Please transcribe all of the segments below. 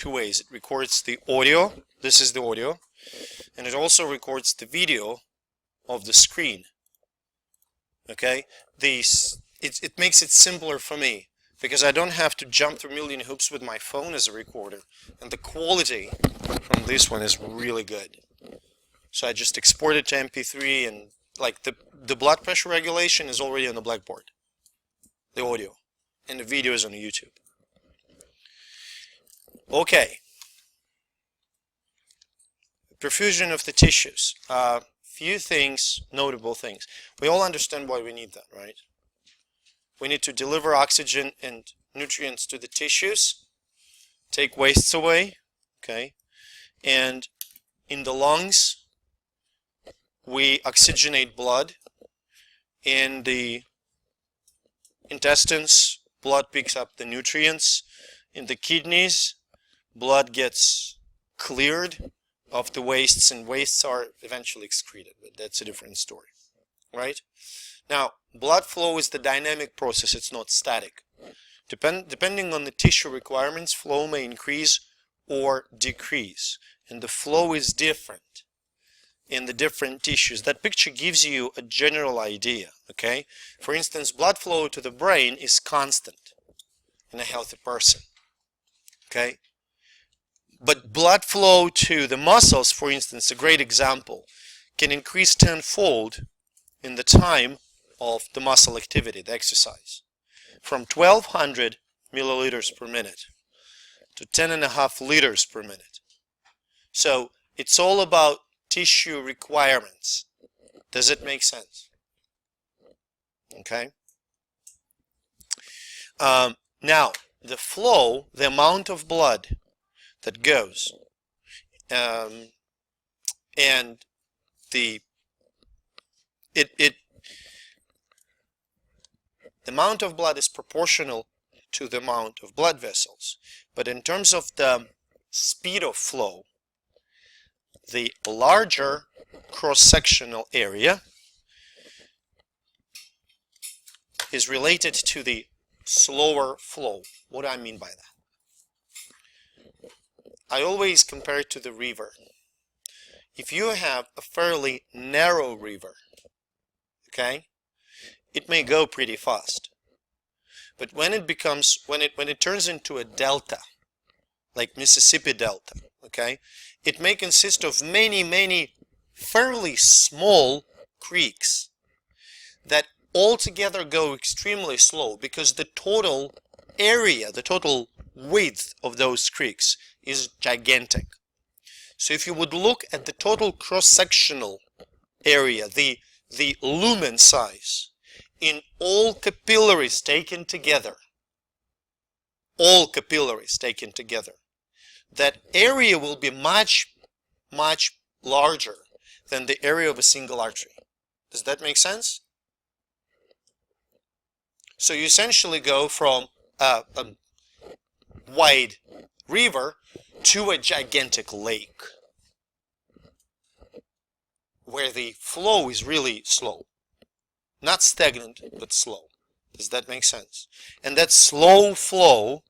two ways. It records the audio, this is the audio, and it also records the video of the screen. Okay, it makes it simpler for me because I don't have to jump through a million hoops with my phone as a recorder, and the quality from this one is really good. So I just export it to MP3, and like the blood pressure regulation is already on the blackboard, the audio, and the video is on YouTube. Okay, perfusion of the tissues. Few things, notable things. We all understand why we need that, right? We need to deliver oxygen and nutrients to the tissues, take wastes away, okay? And in the lungs, we oxygenate blood. In the intestines, blood picks up the nutrients. In the kidneys, blood gets cleared of the wastes, and wastes are eventually excreted, but that's a different story, right? Now, blood flow is the dynamic process, it's not static. Depending on the tissue requirements, flow may increase or decrease, and the flow is different in the different tissues. That picture gives you a general idea, okay? For instance, blood flow to the brain is constant in a healthy person, okay? But blood flow to the muscles, for instance, a great example, can increase tenfold in the time of the muscle activity, the exercise, from 1200 milliliters per minute to 10.5 liters per minute. So it's all about tissue requirements. Does it make sense? Okay. Now, the flow, the amount of blood that goes, and the amount of blood is proportional to the amount of blood vessels, but in terms of the speed of flow, the larger cross-sectional area is related to the slower flow. What do I mean by that? I always compare it to the river. If you have a fairly narrow river, okay, it may go pretty fast. But when it becomes, when it turns into a delta, like Mississippi Delta, okay, it may consist of many fairly small creeks that altogether go extremely slow because the total area, the total width of those creeks is gigantic. So if you would look at the total cross-sectional area, the lumen size in all capillaries taken together, that area will be much larger than the area of a single artery. Does that make sense? So you essentially go from a wide river to a gigantic lake where the flow is really slow. Not stagnant, but slow. Does that make sense? And that slow flow,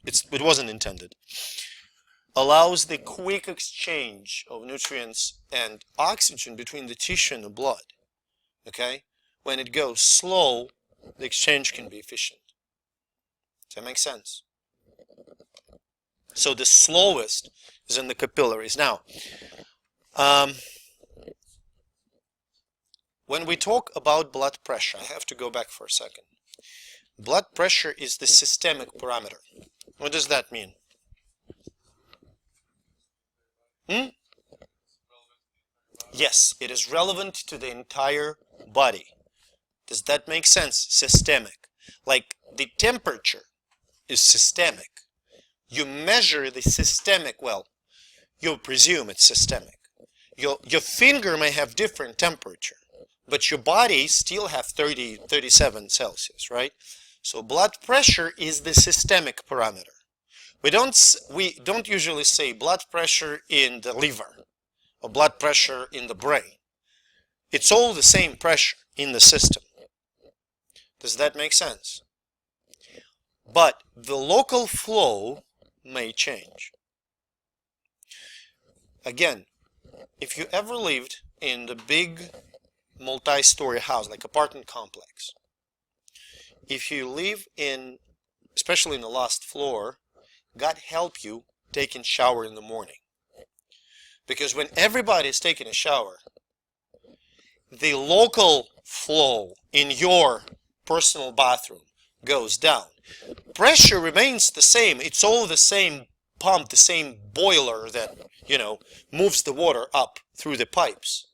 it wasn't intended, allows the quick exchange of nutrients and oxygen between the tissue and the blood. Okay? When it goes slow, the exchange can be efficient. Does that make sense? So the slowest is in the capillaries. Now, when we talk about blood pressure, I have to go back for a second. Blood pressure is the systemic parameter. What does that mean? Yes, it is relevant to the entire body. Does that make sense? Systemic. Like the temperature is systemic. You measure the systemic, well, you presume it's systemic. Your finger may have different temperature, but your body still have 37 Celsius, right? So blood pressure is the systemic parameter. We don't usually say blood pressure in the liver or blood pressure in the brain. It's all the same pressure in the system. Does that make sense? But the local flow may change. Again, if you ever lived in the big multi-story house, like apartment complex, if you live in, especially in the last floor, God help you taking shower in the morning. Because when everybody is taking a shower, the local flow in your personal bathroom goes down. Pressure remains the same. It's all the same pump, the same boiler that, moves the water up through the pipes.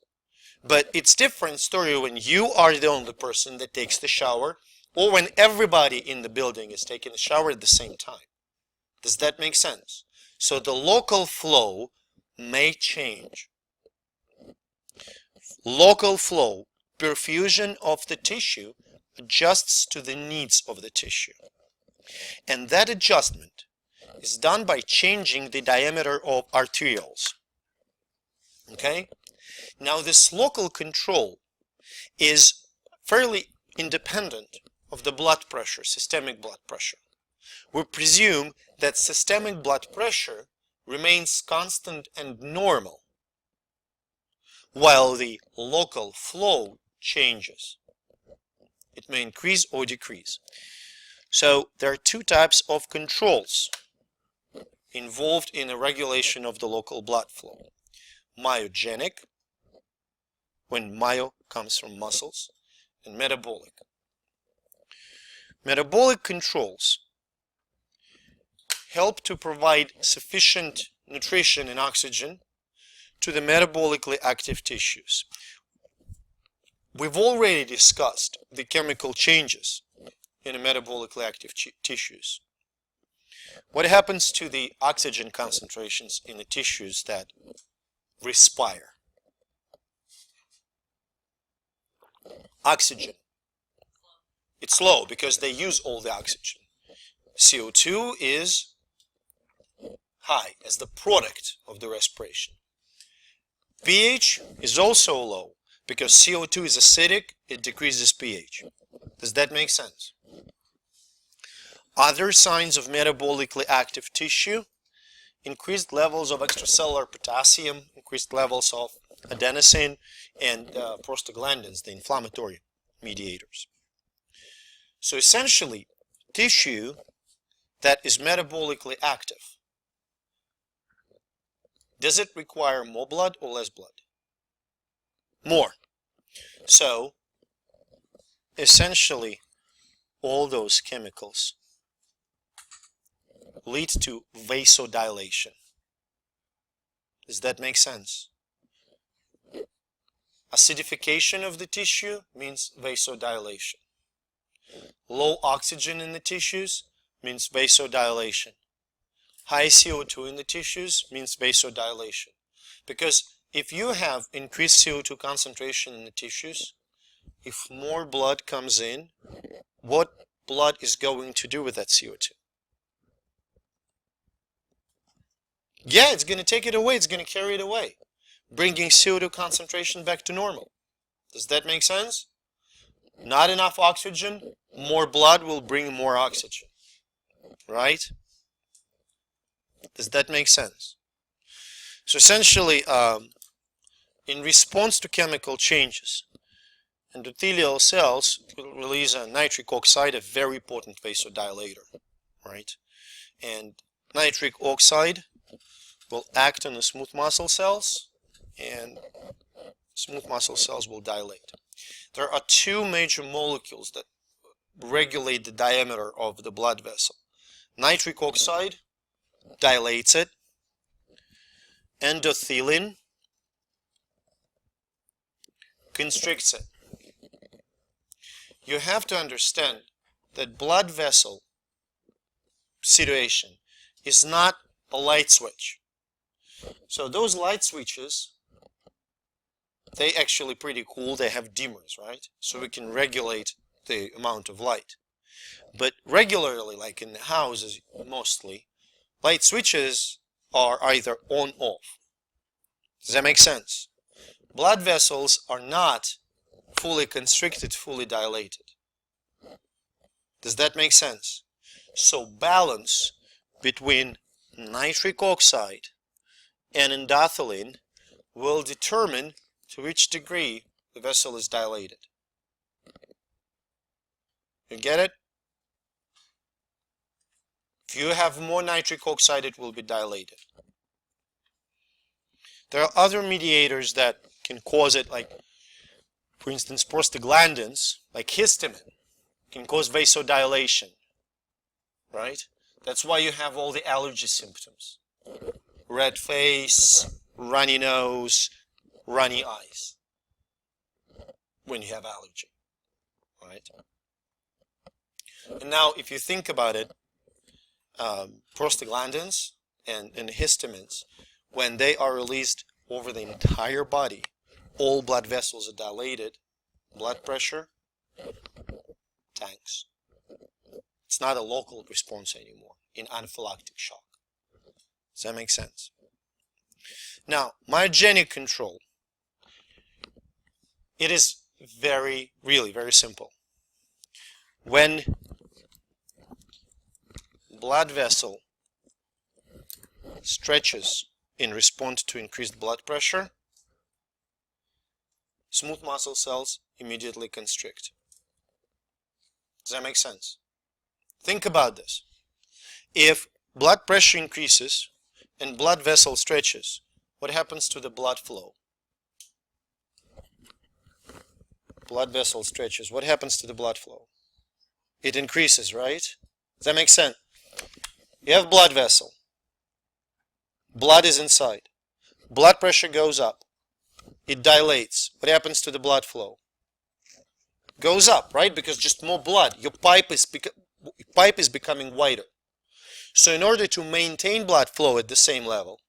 But it's different story when you are the only person that takes the shower, or when everybody in the building is taking a shower at the same time. Does that make sense? So the local flow may change. Local flow, perfusion of the tissue, adjusts to the needs of the tissue. And that adjustment is done by changing the diameter of arterioles. Okay? Now this local control is fairly independent of the blood pressure, systemic blood pressure. We presume that systemic blood pressure remains constant and normal, while the local flow changes. It may increase or decrease. So there are two types of controls involved in the regulation of the local blood flow. Myogenic, when myo comes from muscles, and metabolic. Metabolic controls help to provide sufficient nutrition and oxygen to the metabolically active tissues. We've already discussed the chemical changes in the metabolically active tissues. What happens to the oxygen concentrations in the tissues that respire? Oxygen. It's low because they use all the oxygen. CO2 is high as the product of the respiration. pH is also low because CO2 is acidic, it decreases pH. Does that make sense? Other signs of metabolically active tissue: increased levels of extracellular potassium, increased levels of adenosine, and prostaglandins, the inflammatory mediators. So essentially, tissue that is metabolically active, does it require more blood or less blood? More. So essentially, all those chemicals lead to vasodilation. Does that make sense? Acidification of the tissue means vasodilation. Low oxygen in the tissues means vasodilation. High CO2 in the tissues means vasodilation. Because if you have increased CO2 concentration in the tissues, if more blood comes in, what blood is going to do with that CO2? Yeah, it's going to take it away. It's going to carry it away, bringing CO2 concentration back to normal. Does that make sense? Not enough oxygen, more blood will bring more oxygen. Right? Does that make sense? So essentially, in response to chemical changes, endothelial cells will release a nitric oxide, a very potent vasodilator. Right? And nitric oxide will act on the smooth muscle cells, and smooth muscle cells will dilate. There are two major molecules that regulate the diameter of the blood vessel. Nitric oxide dilates it. Endothelin constricts it. You have to understand that blood vessel situation is not a light switch. So those light switches, they actually pretty cool. They have dimmers, right? So we can regulate the amount of light. But regularly, like in the houses mostly, light switches are either on or off. Does that make sense? Blood vessels are not fully constricted, fully dilated. Does that make sense? So balance between nitric oxide and endothelin will determine to which degree the vessel is dilated. You get it? If you have more nitric oxide, it will be dilated. There are other mediators that can cause it, like, for instance, prostaglandins, like histamine, can cause vasodilation, right? That's why you have all the allergy symptoms. Red face, runny nose, runny eyes when you have allergy, right? And now, if you think about it, prostaglandins and histamines, when they are released over the entire body, all blood vessels are dilated, blood pressure tanks. It's not a local response anymore in anaphylactic shock. Does that make sense? Now, myogenic control. It is really very simple. When blood vessel stretches in response to increased blood pressure, smooth muscle cells immediately constrict. Does that make sense? Think about this. If blood pressure increases and blood vessel stretches, what happens to the blood flow? Blood vessel stretches. What happens to the blood flow? It increases, right? Does that make sense? You have blood vessel. Blood is inside. Blood pressure goes up. It dilates. What happens to the blood flow? Goes up, right? Because just more blood. Your pipe is becoming wider. So in order to maintain blood flow at the same level,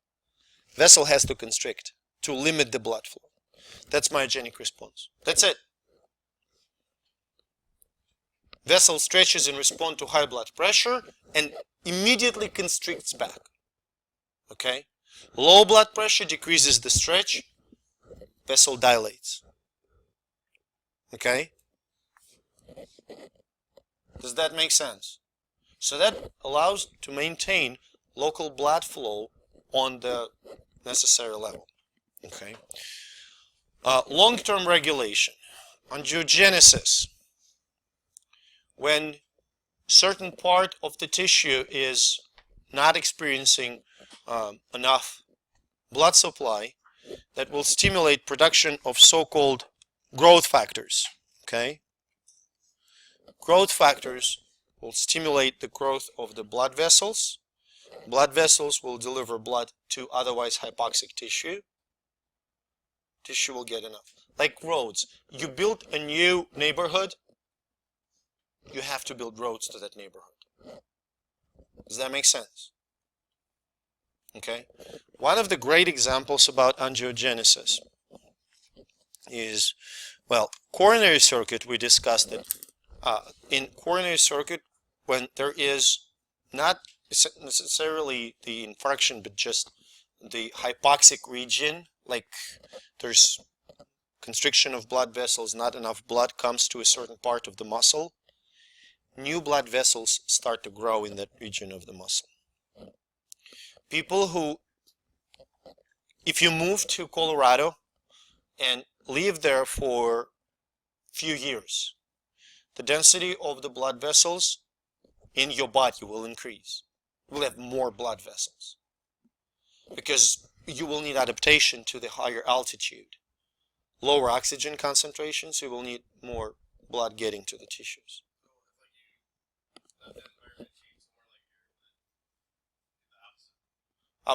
vessel has to constrict to limit the blood flow. That's myogenic response. That's it. Vessel stretches in response to high blood pressure and immediately constricts back. Okay? Low blood pressure decreases the stretch, vessel dilates. Okay? Does that make sense? So that allows to maintain local blood flow on the necessary level. Okay? Long-term regulation. Angiogenesis. When certain part of the tissue is not experiencing enough blood supply, that will stimulate production of so-called growth factors. Okay? Growth factors will stimulate the growth of the blood vessels. Blood vessels will deliver blood to otherwise hypoxic tissue. Tissue will get enough. Like roads. You build a new neighborhood, you have to build roads to that neighborhood. Does that make sense? Okay. One of the great examples about angiogenesis is, well, coronary circuit. We discussed it. In coronary circuit, when there is not necessarily the infarction, but just the hypoxic region, like there's constriction of blood vessels, not enough blood comes to a certain part of the muscle, new blood vessels start to grow in that region of the muscle. People who, if you move to Colorado and live there for a few years, the density of the blood vessels in your body will increase. You will have more blood vessels because you will need adaptation to the higher altitude. Lower oxygen concentrations, you will need more blood getting to the tissues.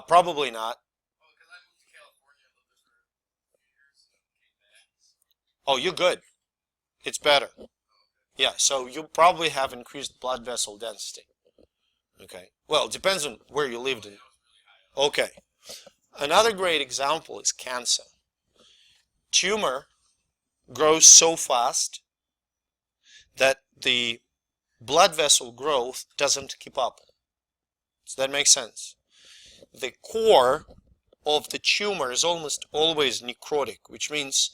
Probably not. Oh, you're good. It's better. Yeah, so you probably have increased blood vessel density. Okay. Well, it depends on where you lived in. Okay. Another great example is cancer. Tumor grows so fast that the blood vessel growth doesn't keep up. Does that make sense? The core of the tumor is almost always necrotic, which means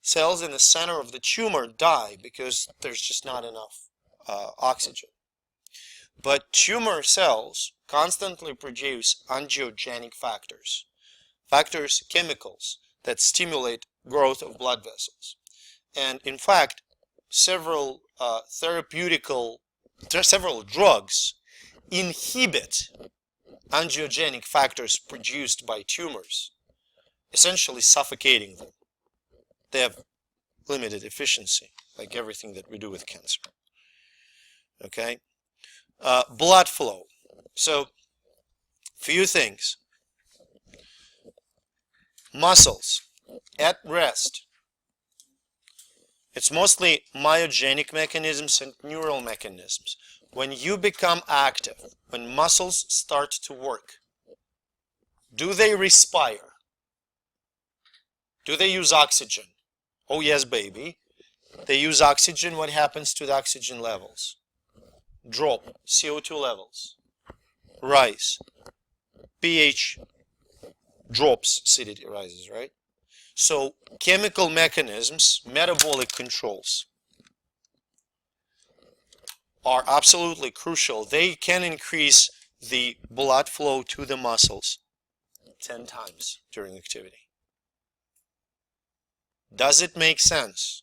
cells in the center of the tumor die because there's just not enough oxygen. But tumor cells constantly produce angiogenic factors, chemicals that stimulate growth of blood vessels. And in fact, several drugs inhibit angiogenic factors produced by tumors, essentially suffocating them. They have limited efficiency, like everything that we do with cancer. Okay? Blood flow. So, few things. Muscles at rest. It's mostly myogenic mechanisms and neural mechanisms. When you become active, when muscles start to work, do they respire? Do they use oxygen? Oh yes, baby. They use oxygen. What happens to the oxygen levels? Drop. CO2 levels rise. pH drops, acidity rises, right? So chemical mechanisms, metabolic controls are absolutely crucial. They can increase the blood flow to the muscles 10 times during activity. Does it make sense?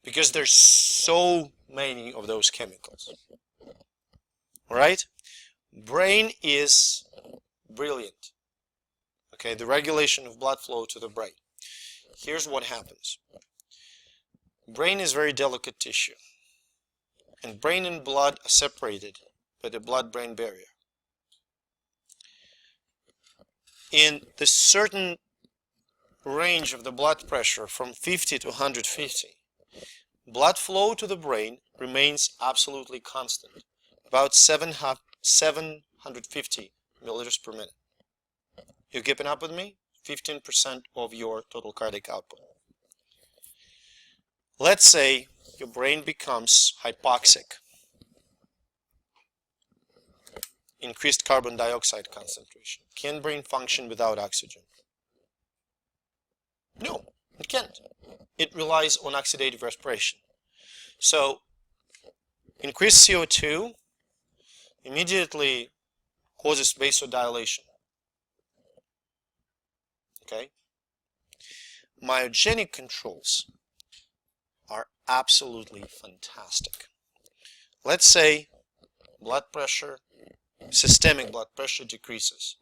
Because there's so many of those chemicals. Right? Brain is brilliant. Okay, the regulation of blood flow to the brain. Here's what happens. Brain is very delicate tissue. And brain and blood are separated by the blood-brain barrier. In the certain range of the blood pressure from 50 to 150, blood flow to the brain remains absolutely constant, about 750 milliliters per minute. You keeping up with me? 15% of your total cardiac output. Let's say your brain becomes hypoxic. Increased carbon dioxide concentration. Can brain function without oxygen? No, it can't. It relies on oxidative respiration. So, increased CO2 immediately causes vasodilation. Okay? Myogenic controls are absolutely fantastic. Let's say blood pressure, systemic blood pressure decreases.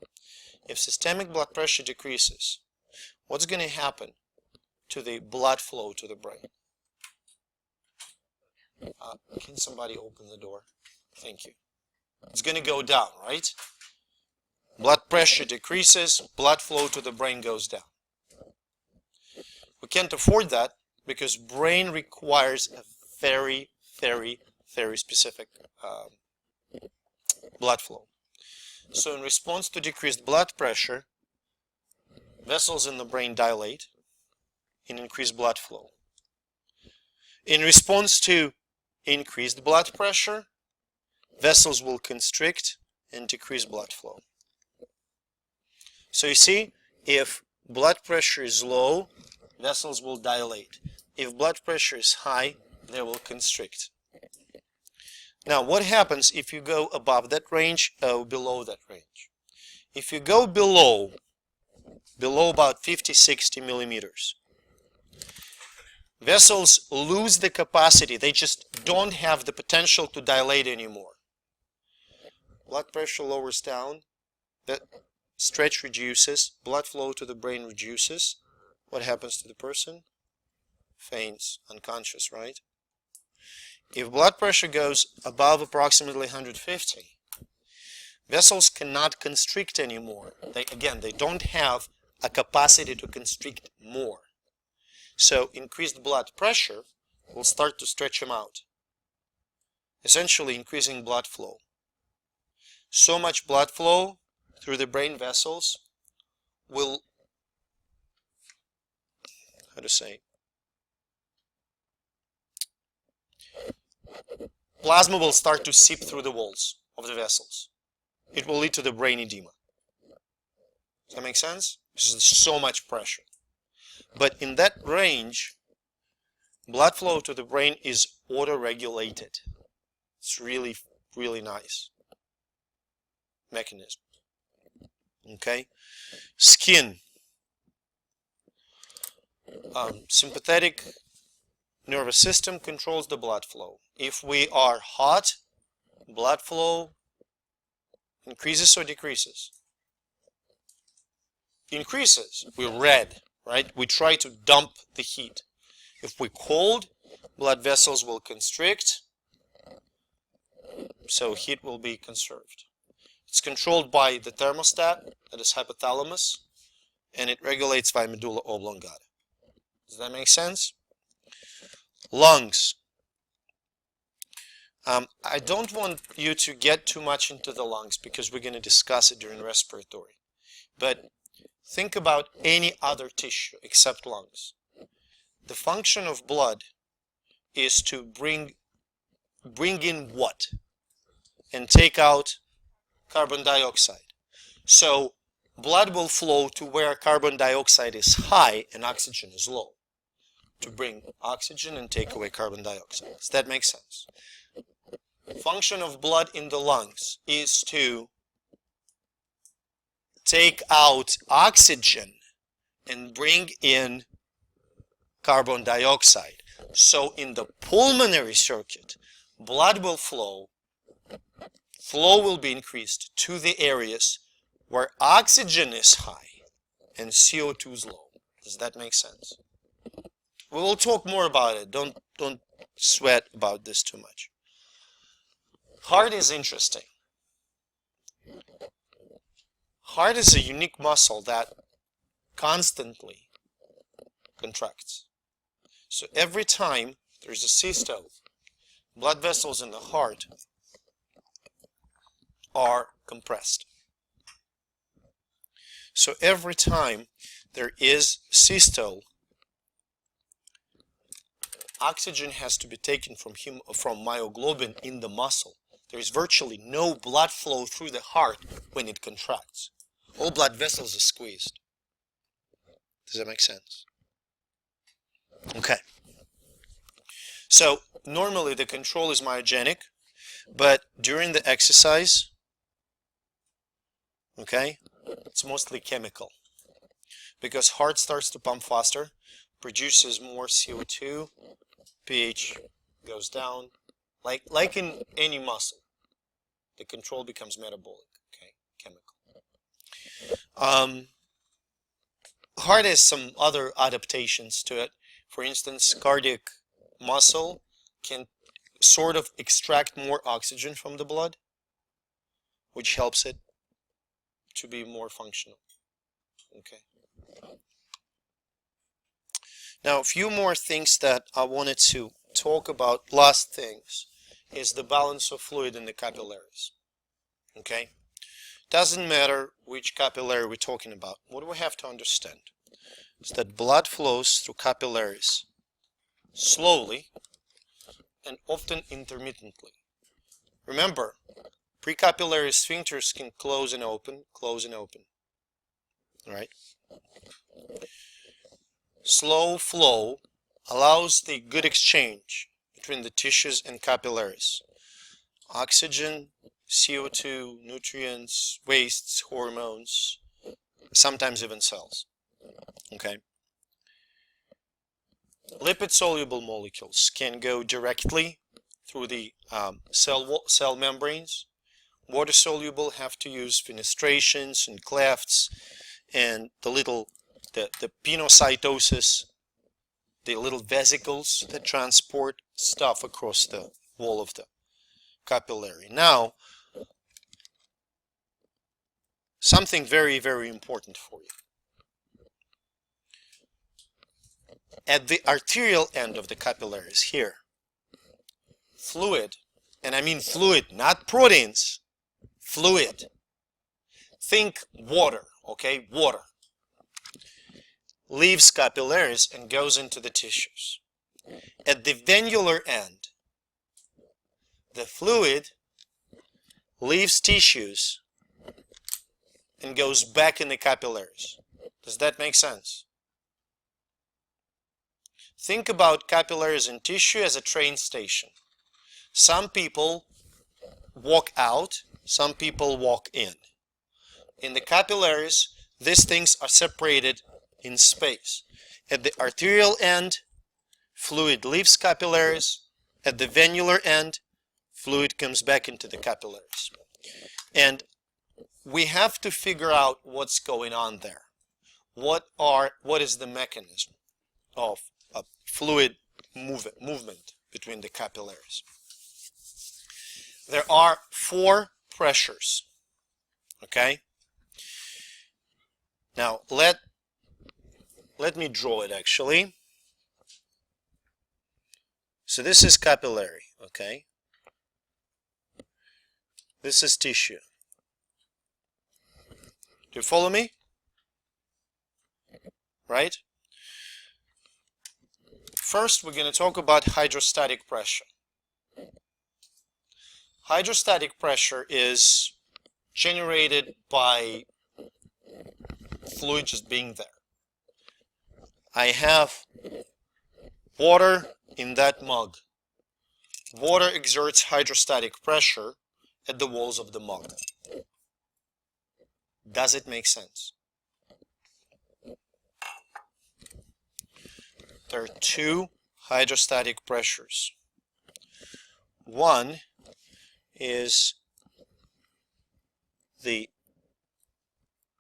If systemic blood pressure decreases, what's going to happen to the blood flow to the brain? Can somebody open the door? Thank you. It's going to go down, right? Blood pressure decreases, blood flow to the brain goes down. We can't afford that because brain requires a very, very, very specific blood flow. So in response to decreased blood pressure, vessels in the brain dilate and increase blood flow. In response to increased blood pressure, vessels will constrict and decrease blood flow. So you see, if blood pressure is low, vessels will dilate. If blood pressure is high, they will constrict. Now, what happens if you go above that range or below that range? If you go below about 50-60 millimeters, vessels lose the capacity. They just don't have the potential to dilate anymore. Blood pressure lowers down, the stretch reduces, blood flow to the brain reduces. What happens to the person? Faints, unconscious, right? If blood pressure goes above approximately 150, vessels cannot constrict anymore. They don't have a capacity to constrict more. So increased blood pressure will start to stretch them out, essentially increasing blood flow. So much blood flow through the brain vessels will, plasma will start to seep through the walls of the vessels. It will lead to the brain edema. Does that make sense? This is so much pressure. But in that range, blood flow to the brain is auto-regulated. It's really, really nice mechanism. Okay, skin. Sympathetic nervous system controls the blood flow. If we are hot, blood flow increases or decreases? Increases. We're red, right? We try to dump the heat. If we're cold, blood vessels will constrict, so heat will be conserved. It's controlled by the thermostat, that is hypothalamus, and it regulates by medulla oblongata. Does that make sense? Lungs. I don't want you to get too much into the lungs because we're going to discuss it during respiratory. But think about any other tissue except lungs. The function of blood is to bring in what? And take out carbon dioxide. So blood will flow to where carbon dioxide is high and oxygen is low, to bring oxygen and take away carbon dioxide. Does that make sense? Function of blood in the lungs is to take out oxygen and bring in carbon dioxide. So in the pulmonary circuit, blood will flow will be increased to the areas where oxygen is high and CO2 is low. Does that make sense? We will talk more about it. Don't sweat about this too much. Heart is interesting. Heart is a unique muscle that constantly contracts. So every time there's a systole, blood vessels in the heart are compressed. So every time there is systole, oxygen has to be taken from myoglobin in the muscle. There is virtually no blood flow through the heart when it contracts. All blood vessels are squeezed. Does that make sense? Okay. So normally the control is myogenic, but during the exercise, okay, it's mostly chemical. Because heart starts to pump faster, produces more CO2, pH goes down. Like in any muscle, the control becomes metabolic, okay, chemical. Heart has some other adaptations to it. For instance, cardiac muscle can sort of extract more oxygen from the blood, which helps it to be more functional. Okay. Now, a few more things that I wanted to talk about. Last things is the balance of fluid in the capillaries. Okay. Doesn't matter which capillary we're talking about. What do we have to understand? Is that blood flows through capillaries slowly and often intermittently. Remember, precapillary sphincters can close and open, right? Slow flow allows the good exchange between the tissues and capillaries. Oxygen, CO2, nutrients, wastes, hormones, sometimes even cells. Okay. Lipid-soluble molecules can go directly through the cell membranes. Water-soluble have to use fenestrations and clefts and the pinocytosis, the little vesicles that transport stuff across the wall of the capillary. Now, something very, very important for you. At the arterial end of the capillaries here, fluid, and I mean fluid, not proteins, fluid. Think water, okay, water. Leaves capillaries and goes into the tissues. At the venular end, the fluid leaves tissues and goes back in the capillaries. Does that make sense? Think about capillaries and tissue as a train station. Some people walk out, some people walk in. In the capillaries, these things are separated in space. At the arterial end, fluid leaves capillaries. At the venular end, fluid comes back into the capillaries. And we have to figure out what's going on there. What is the mechanism of fluid movement between the capillaries? There are 4 pressures. Okay? Now let me draw it actually. So this is capillary, okay? This is tissue. Do you follow me? Right? First, we're going to talk about hydrostatic pressure. Hydrostatic pressure is generated by fluid just being there. I have water in that mug. Water exerts hydrostatic pressure at the walls of the mug. Does it make sense? There are 2 hydrostatic pressures. One is the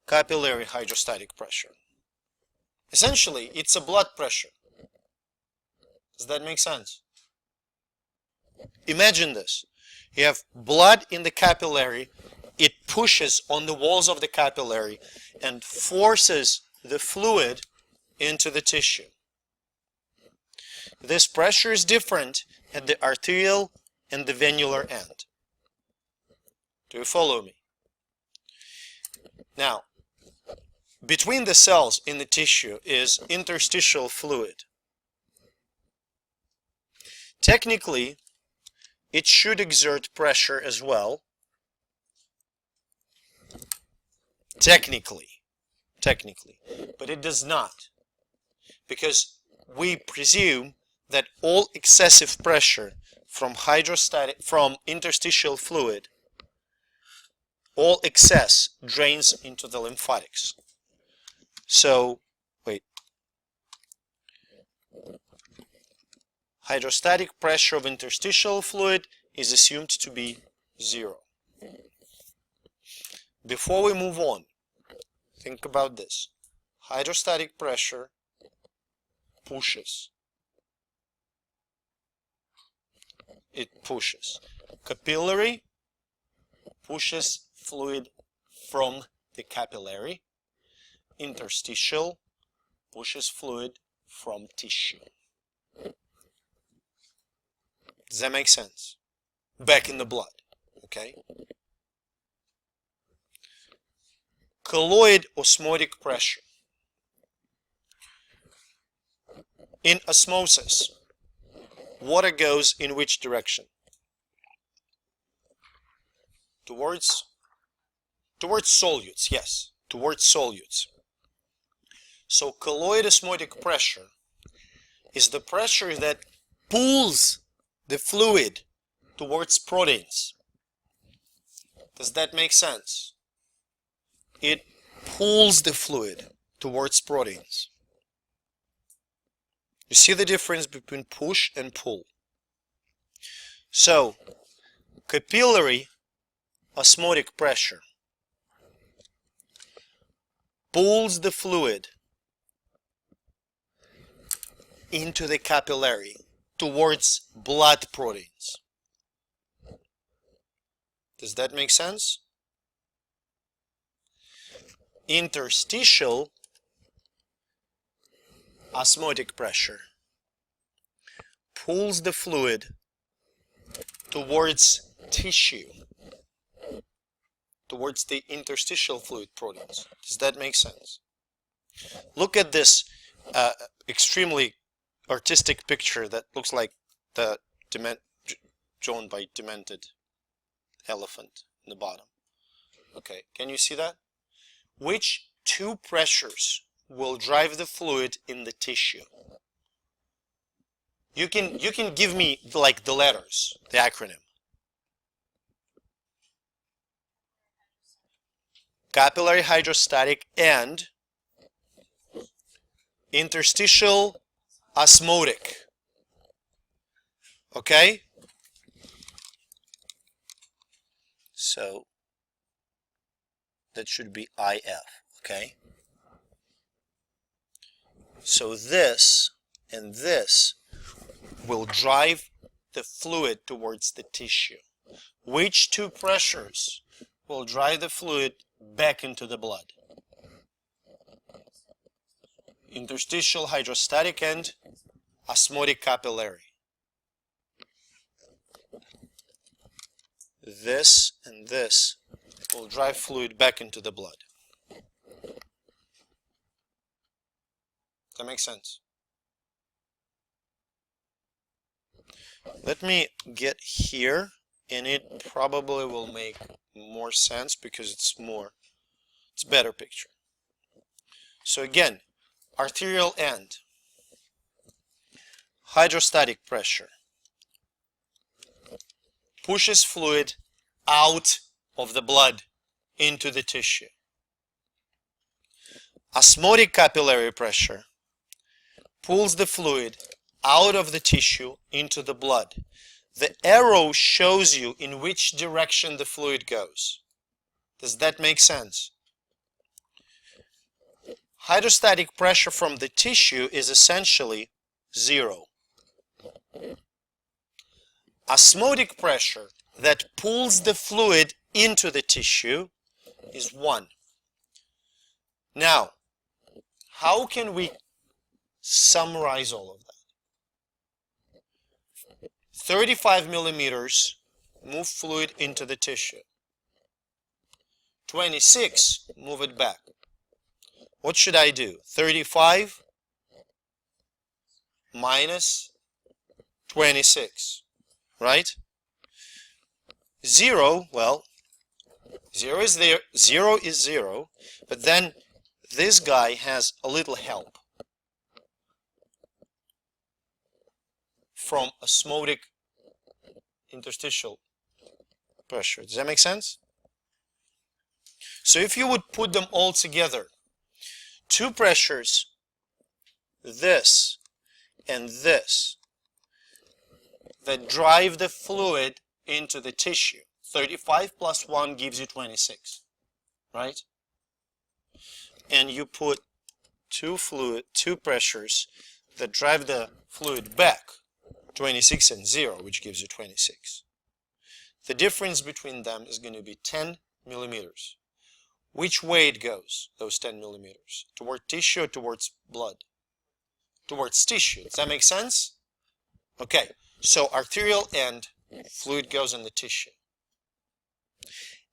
capillary hydrostatic pressure. Essentially, it's a blood pressure. Does that make sense? Imagine this. You have blood in the capillary. It pushes on the walls of the capillary and forces the fluid into the tissue. This pressure is different at the arterial and the venular end. Do you follow me? Now, between the cells in the tissue is interstitial fluid. Technically, it should exert pressure as well. Technically, but it does not, because we presume that all excessive pressure from interstitial fluid, all excess drains into the lymphatics. So, wait. Hydrostatic pressure of interstitial fluid is assumed to be 0. Before we move on, think about this. Hydrostatic pressure pushes. It pushes. Capillary pushes fluid from the capillary. Interstitial pushes fluid from tissue. Does that make sense? Back in the blood, okay? Colloid osmotic pressure. In osmosis, water goes in which direction? Towards solutes, yes, towards solutes. So colloid osmotic pressure is the pressure that pulls the fluid towards proteins. Does that make sense? It pulls the fluid towards proteins. You see the difference between push and pull. So, capillary osmotic pressure pulls the fluid into the capillary towards blood proteins. Does that make sense? Interstitial osmotic pressure pulls the fluid towards tissue, towards the interstitial fluid proteins. Does that make sense? Look at this extremely artistic picture that looks like the drawn by demented elephant in the bottom. Okay, can you see that? Which 2 pressures will drive the fluid in the tissue? You can give me like the letters, the acronym. capillary hydrostatic and interstitial osmotic. Okay? So that should be IF, okay? So this and this will drive the fluid towards the tissue. Which two pressures will drive the fluid back into the blood? Interstitial hydrostatic and osmotic capillary. This and this will drive fluid back into the blood. That makes sense? Let me get here, and it probably will make more sense because it's better picture. So again, arterial end, hydrostatic pressure, pushes fluid out of the blood into the tissue. Osmotic capillary pressure pulls the fluid out of the tissue into the blood. The arrow shows you in which direction the fluid goes. Does that make sense? Hydrostatic pressure from the tissue is essentially 0. Osmotic pressure that pulls the fluid into the tissue is 1. Now, how can we summarize all of that? 35 millimeters move fluid into the tissue. 26, move it back. What should I do? 35 minus 26, right? 0, well, 0 is there, 0 is 0, but then this guy has a little help from osmotic interstitial pressure. Does that make sense? So if you would put them all together, two pressures, this and this, that drive the fluid into the tissue. 35 plus 1 gives you 26, right? And you put two pressures that drive the fluid back, 26 and 0, which gives you 26. The difference between them is going to be 10 millimeters. Which way it goes, those 10 millimeters? Toward tissue or towards blood? Towards tissue. Does that make sense? Okay, so arterial end, fluid goes in the tissue.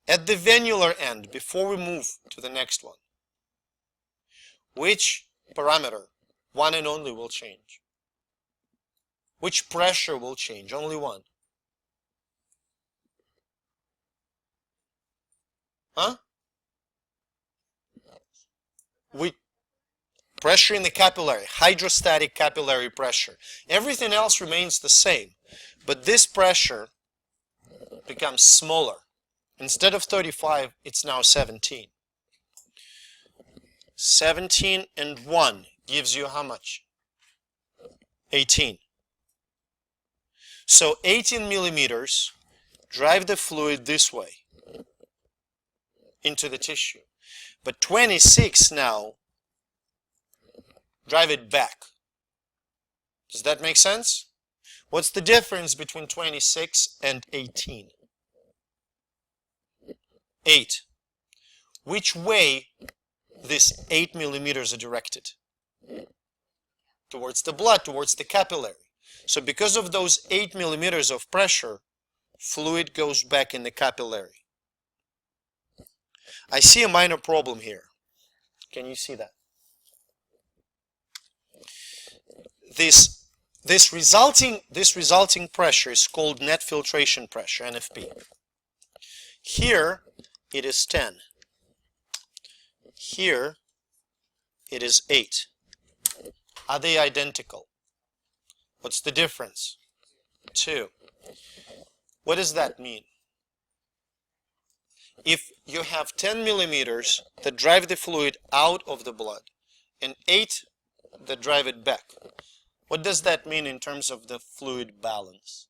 At the venular end, before we move to the next one, which parameter, one and only, will change? Which pressure will change? Only one. Huh? Pressure in the capillary, hydrostatic capillary pressure. Everything else remains the same, but this pressure becomes smaller. Instead of 35, it's now 17. 17 and 1 gives you how much? 18. So 18 millimeters drive the fluid this way into the tissue. But 26 now drive it back. Does that make sense? What's the difference between 26 and 18? 8. Which way these 8 millimeters are directed? Towards the blood, towards the capillary. So because of those 8 millimeters of pressure, fluid goes back in the capillary. I see a minor problem here. Can you see that? This resulting pressure is called net filtration pressure, NFP. Here it is 10. Here it is 8. Are they identical? What's the difference? 2. What does that mean? If you have 10 millimeters that drive the fluid out of the blood and 8 that drive it back, what does that mean in terms of the fluid balance?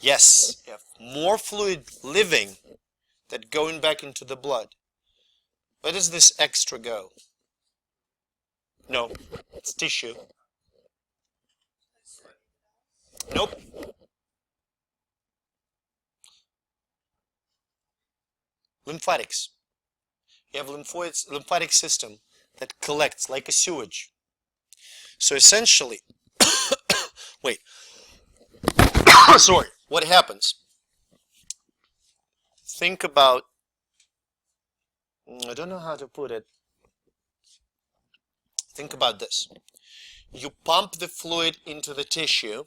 Yes, you have more fluid living than going back into the blood. Where does this extra go? No, it's tissue. Nope. Lymphatics. You have lymphatic system that collects like a sewage. So essentially, wait, sorry, what happens? Think about, I don't know how to put it. Think about this. You pump the fluid into the tissue,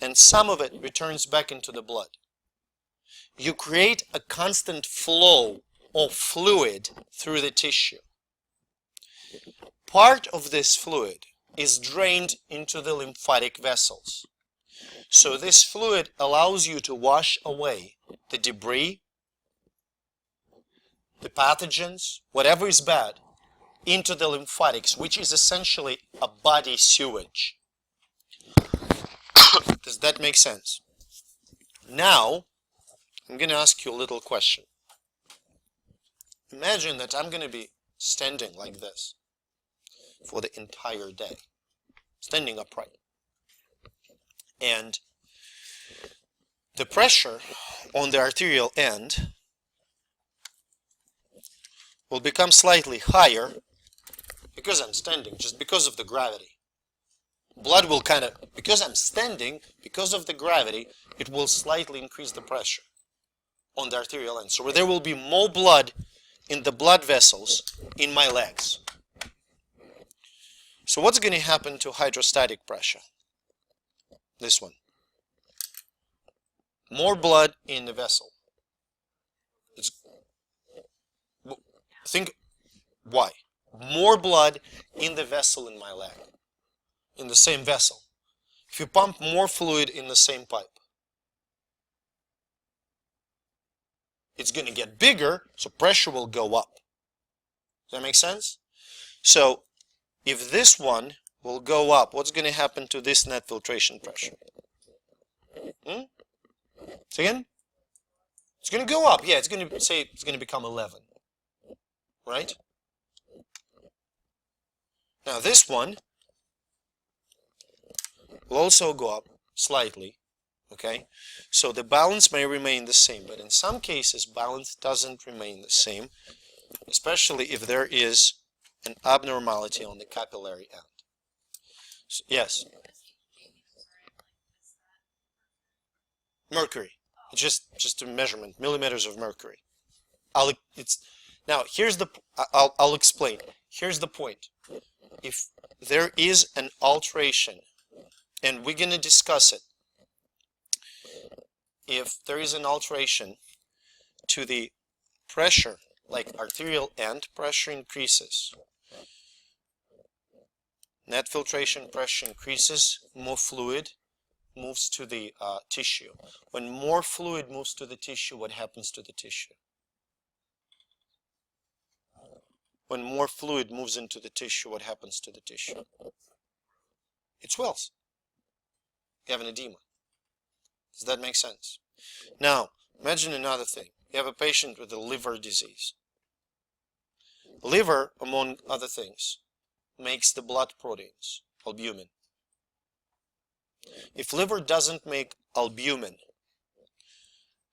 and some of it returns back into the blood. You create a constant flow of fluid through the tissue. Part of this fluid is drained into the lymphatic vessels. So this fluid allows you to wash away the debris, the pathogens, whatever is bad, into the lymphatics, which is essentially a body sewage. Does that make sense? Now, I'm going to ask you a little question. Imagine that I'm going to be standing like this for the entire day, standing upright. And the pressure on the arterial end will become slightly higher because I'm standing, just because of the gravity. Blood will because I'm standing, because of the gravity, it will slightly increase the pressure on the arterial end. So there will be more blood in the blood vessels in my legs. So what's going to happen to hydrostatic pressure? This one. More blood in the vessel. Think, why? More blood in the vessel in my leg. In the same vessel. If you pump more fluid in the same pipe, it's going to get bigger, so pressure will go up. Does that make sense? So, if this one will go up, what's going to happen to this net filtration pressure? Say again? It's going to go up. Yeah, it's going to become 11. Right? Now this one will also go up slightly. Okay? So the balance may remain the same, but in some cases balance doesn't remain the same, especially if there is an abnormality on the capillary end. So, yes? Mercury. It's just a measurement, millimeters of mercury. Now here's I'll explain. Here's the point. If there is an alteration, and we're going to discuss it, if there is an alteration to the pressure, like arterial end pressure increases, net filtration pressure increases, more fluid moves to the tissue. When more fluid moves to the tissue, what happens to the tissue? When more fluid moves into the tissue, what happens to the tissue? It swells. You have an edema. Does that make sense? Now, imagine another thing. You have a patient with a liver disease. Liver, among other things, makes the blood proteins, albumin. If liver doesn't make albumin,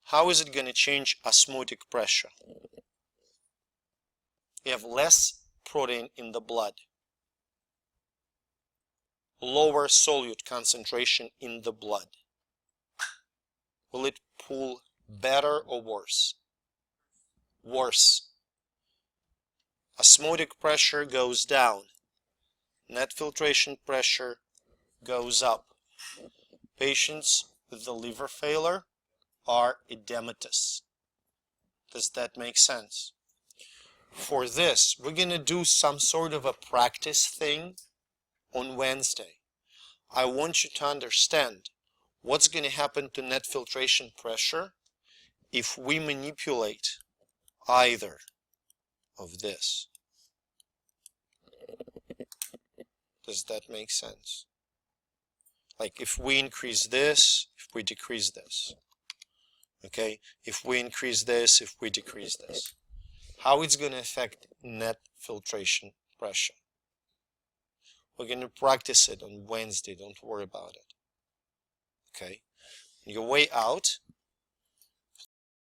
how is it going to change osmotic pressure? You have less protein in the blood, lower solute concentration in the blood. Will it pool better or worse? Worse. Osmotic pressure goes down. Net filtration pressure goes up. Patients with the liver failure are edematous. Does that make sense? For this, we're going to do some sort of a practice thing on Wednesday. I want you to understand what's going to happen to net filtration pressure if we manipulate either of this. Does that make sense? Like if we increase this, if we decrease this. Okay? If we increase this, if we decrease this. How it's going to affect net filtration pressure. We're going to practice it on Wednesday. Don't worry about it. Okay? On your way out,